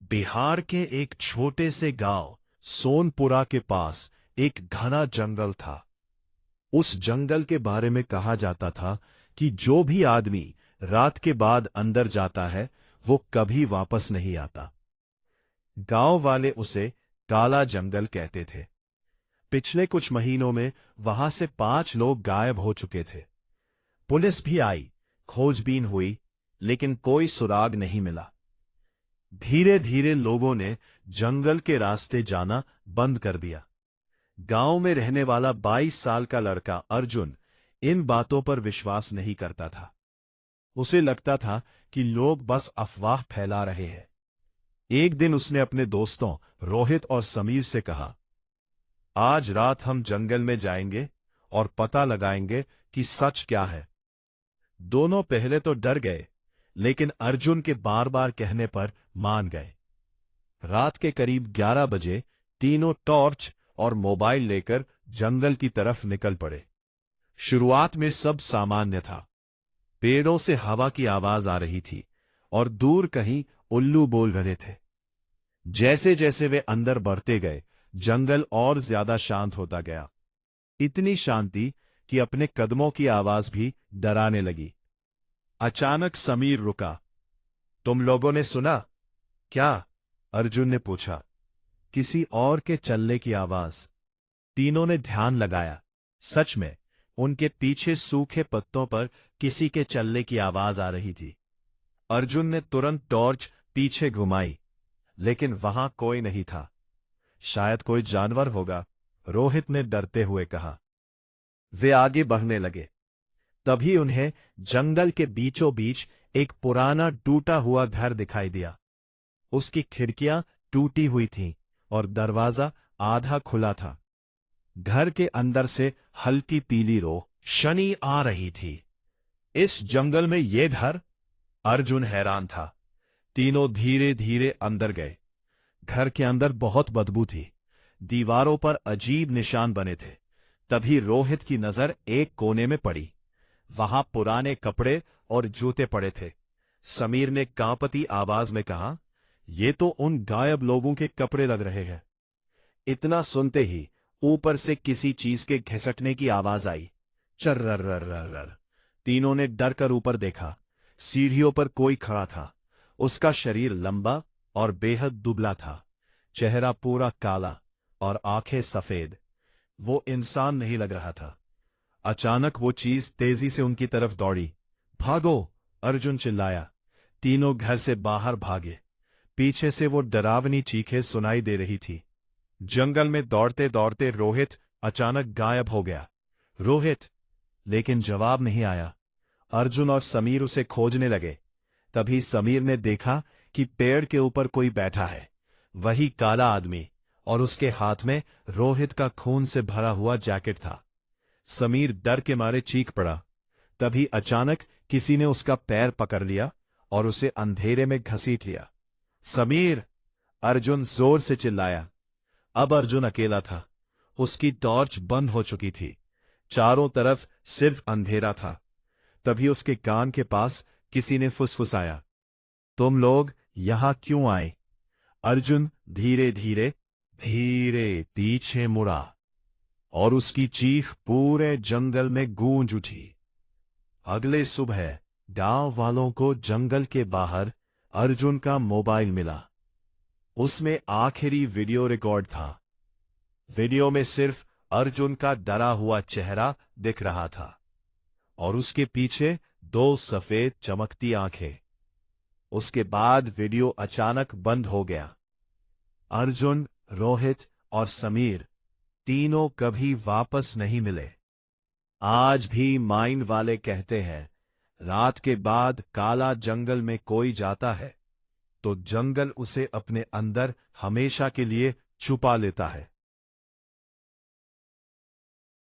बिहार के एक छोटे से गांव सोनपुरा के पास एक घना जंगल था। उस जंगल के बारे में कहा जाता था कि जो भी आदमी रात के बाद अंदर जाता है वो कभी वापस नहीं आता। गांव वाले उसे काला जंगल कहते थे। पिछले कुछ महीनों में वहां से 5 लोग गायब हो चुके थे। पुलिस भी आई, खोजबीन हुई, लेकिन कोई सुराग नहीं मिला। धीरे धीरे लोगों ने जंगल के रास्ते जाना बंद कर दिया। गांव में रहने वाला 22 साल का लड़का अर्जुन इन बातों पर विश्वास नहीं करता था। उसे लगता था कि लोग बस अफवाह फैला रहे हैं। एक दिन उसने अपने दोस्तों रोहित और समीर से कहा, आज रात हम जंगल में जाएंगे और पता लगाएंगे कि सच क्या है। दोनों पहले तो डर गए, लेकिन अर्जुन के बार बार कहने पर मान गए। रात के करीब 11 बजे तीनों टॉर्च और मोबाइल लेकर जंगल की तरफ निकल पड़े। शुरुआत में सब सामान्य था। पेड़ों से हवा की आवाज आ रही थी और दूर कहीं उल्लू बोल रहे थे। जैसे जैसे वे अंदर बढ़ते गए, जंगल और ज्यादा शांत होता गया। इतनी शांति कि अपने कदमों की आवाज भी डराने लगी। अचानक समीर रुका। तुम लोगों ने सुना क्या? अर्जुन ने पूछा। किसी और के चलने की आवाज। तीनों ने ध्यान लगाया। सच में उनके पीछे सूखे पत्तों पर किसी के चलने की आवाज आ रही थी। अर्जुन ने तुरंत टॉर्च पीछे घुमाई, लेकिन वहां कोई नहीं था। शायद कोई जानवर होगा, रोहित ने डरते हुए कहा। वे आगे बढ़ने लगे। तभी उन्हें जंगल के बीचों बीच एक पुराना टूटा हुआ घर दिखाई दिया। उसकी खिड़कियां टूटी हुई थीं और दरवाजा आधा खुला था। घर के अंदर से हल्की पीली रोशनी आ रही थी। इस जंगल में ये घर? अर्जुन हैरान था। तीनों धीरे धीरे अंदर गए। घर के अंदर बहुत बदबू थी। दीवारों पर अजीब निशान बने थे। तभी रोहित की नजर एक कोने में पड़ी। वहां पुराने कपड़े और जूते पड़े थे। समीर ने कांपती आवाज में कहा, ये तो उन गायब लोगों के कपड़े लग रहे हैं। इतना सुनते ही ऊपर से किसी चीज के घिसटने की आवाज आई। चर्रर्रर्रर्रर। तीनों ने डर कर ऊपर देखा। सीढ़ियों पर कोई खड़ा था। उसका शरीर लंबा और बेहद दुबला था। चेहरा पूरा काला और आंखें सफेद। वो इंसान नहीं लग रहा था। अचानक वो चीज तेजी से उनकी तरफ दौड़ी। भागो! अर्जुन चिल्लाया। तीनों घर से बाहर भागे। पीछे से वो डरावनी चीखें सुनाई दे रही थी। जंगल में दौड़ते दौड़ते रोहित अचानक गायब हो गया। रोहित! लेकिन जवाब नहीं आया। अर्जुन और समीर उसे खोजने लगे। तभी समीर ने देखा कि पेड़ के ऊपर कोई बैठा है। वही काला आदमी, और उसके हाथ में रोहित का खून से भरा हुआ जैकेट था। समीर डर के मारे चीख पड़ा। तभी अचानक किसी ने उसका पैर पकड़ लिया और उसे अंधेरे में घसीट लिया। समीर! अर्जुन जोर से चिल्लाया। अब अर्जुन अकेला था। उसकी टॉर्च बंद हो चुकी थी। चारों तरफ सिर्फ अंधेरा था। तभी उसके कान के पास किसी ने फुसफुसाया, तुम लोग यहां क्यों आए? अर्जुन धीरे धीरे धीरे पीछे मुड़ा और उसकी चीख पूरे जंगल में गूंज उठी। अगले सुबह गांव वालों को जंगल के बाहर अर्जुन का मोबाइल मिला। उसमें आखिरी वीडियो रिकॉर्ड था। वीडियो में सिर्फ अर्जुन का डरा हुआ चेहरा दिख रहा था और उसके पीछे 2 सफेद चमकती आंखें। उसके बाद वीडियो अचानक बंद हो गया। अर्जुन, रोहित और समीर तीनों कभी वापस नहीं मिले। आज भी माइन वाले कहते हैं, रात के बाद काला जंगल में कोई जाता है तो जंगल उसे अपने अंदर हमेशा के लिए छुपा लेता है।